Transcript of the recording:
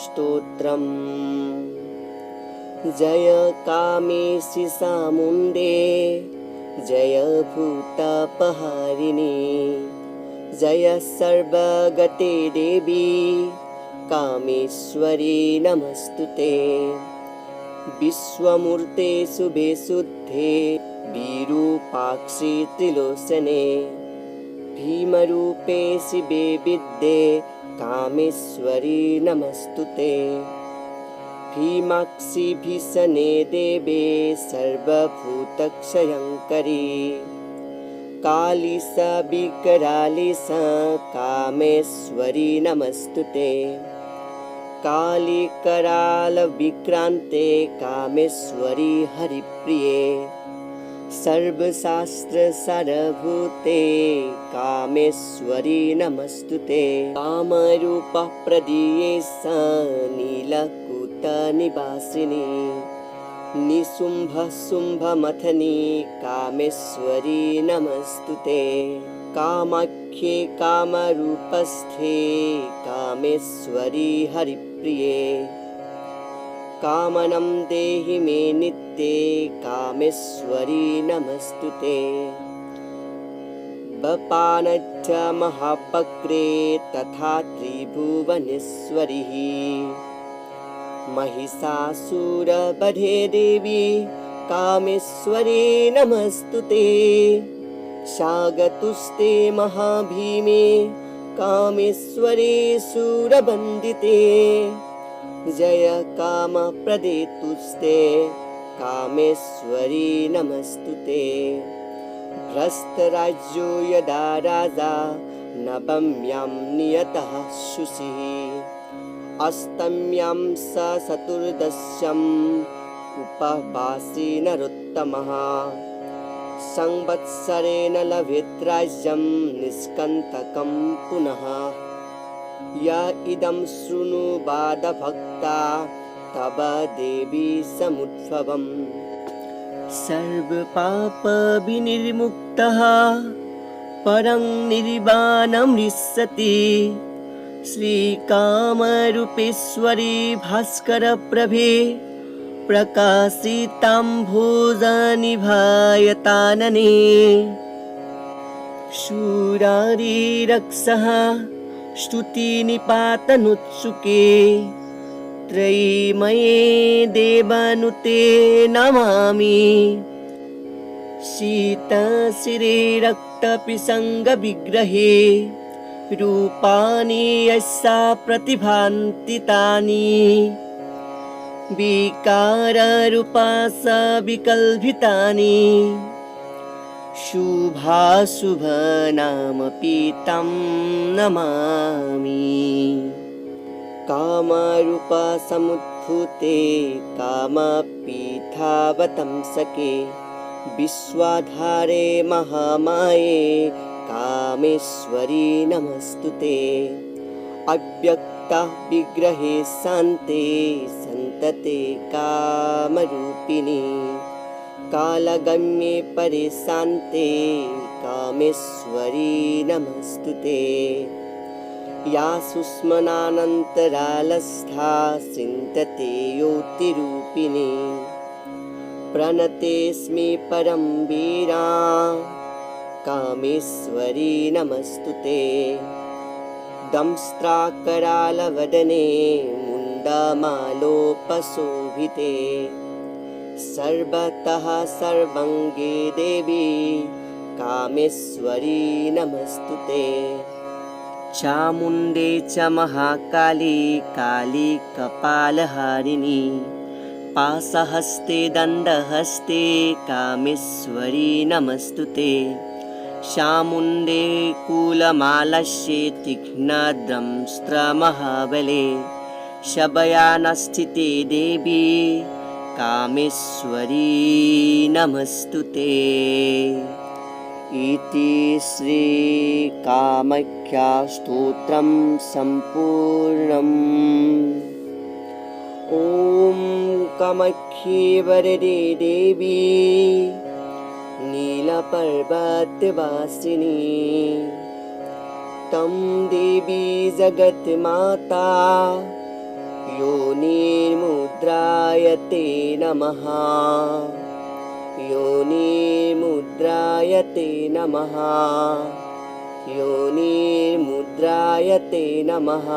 स्तोत्रम्। जय कामेशि सामुण्डे जय भूतापहारिणी जय सर्वगते देवी कामेश्वरी नमस्तुते। विश्वमूर्ते शुभे शुद्धे विरूपाक्षि त्रिलोचने भीमरूपे शिवे विद्ये कामेश्वरी नमस्तुते। भीमाक्षि भीषणे देवे सर्वभूतक्षयङ्करी काली सा विकराली सा कामेश्वरी नमस्तुते। काली कराल विक्रांते कामेश्वरी हरिप्रिये सर्वशास्त्र सारभूते कामेश्वरी नमस्तुते। कामरूप प्रदीये सा नीलकूट निवासिनी निशुम्भ शुम्भ मथनी कामेश्वरी नमस्तुते। कामाख्ये कामरूपस्थे कामेश्वरी हरिप्रिये कामनं देहि मे नित्ये कामेश्वरी नमस्तुते। वपानच्च महावक्रे तथा त्रिभुवनेश्वरी महिषासुरवधे देवी कामेश्वरी नमस्तुते। शागतुस्ते महाभीमे कामेश्वरी शूरवन्दिते जय कामप्रदे तुस्ते कामेश्वरी नमस्तुते। भ्रष्टराज्यो यदा राजा नवम्यां नियतः शुचिः अष्टम्यां स चतुर्दश्याम् उपवासी नरोत्तमः संवत्सरेण लभेत् राज्यं निष्कण्टकं पुनः। य इदं शृणुवाद भक्ता तव देवी समुद्भवम् सर्वपाप विनिर्मुक्तः परं निर्वाणमृष्यति। श्रीकामरूपेश्वरी भास्करप्रभे प्रकाशितां भुजनिभायतानने शूरारिरक्षः स्तुतिनिपातनुत्सुके त्रयीमये देवानुते नमामि। शीतशिरे रक्तपिशङ्गविग्रहे रूपाणि यस्या प्रतिभान्ति तानि विकाररूपा सा विकल्पितानि शुभाशुभनामपि तं नमामि। कामरूपा समुद्भूते कामपीठावतंसके विश्वाधारे महामाये कामेश्वरी नमस्तुते। अव्यक्ता विग्रहे शान्ते सन्तते कामरूपिणी कालगम्ये परे शान्ते कामेश्वरी नमस्तुते। या सुष्मनानन्तरालस्था सिन्तते योतिरूपिणी प्रणतेऽस्मि परं वीरा कामेश्वरी नमस्तुते। दंष्ट्राकरालवदने मुण्डमालोपशोभिते सर्वतः सर्वाङ्गे देवी कामेश्वरी नमस्तुते। चामुण्डे च महाकाली काली कपालहारिणी पाशहस्ते दण्डहस्ते कामेश्वरी नमस्तुते। चामुण्डे कूलमालस्ये तीक्ष्णदंष्ट्रमहाबले शबयानस्थिते देवी कामेश्वरी नमस्तुते। इति श्री कामाख्या स्तोत्रं सम्पूर्णम्। ॐ कामाख्ये वरदे देवी नीलपर्वतवासिनी तं देवी जगन्माता योनिर्मुद्रायते नमः योनिर्मुद्रायते नमः योनिर्मुद्रायते नमः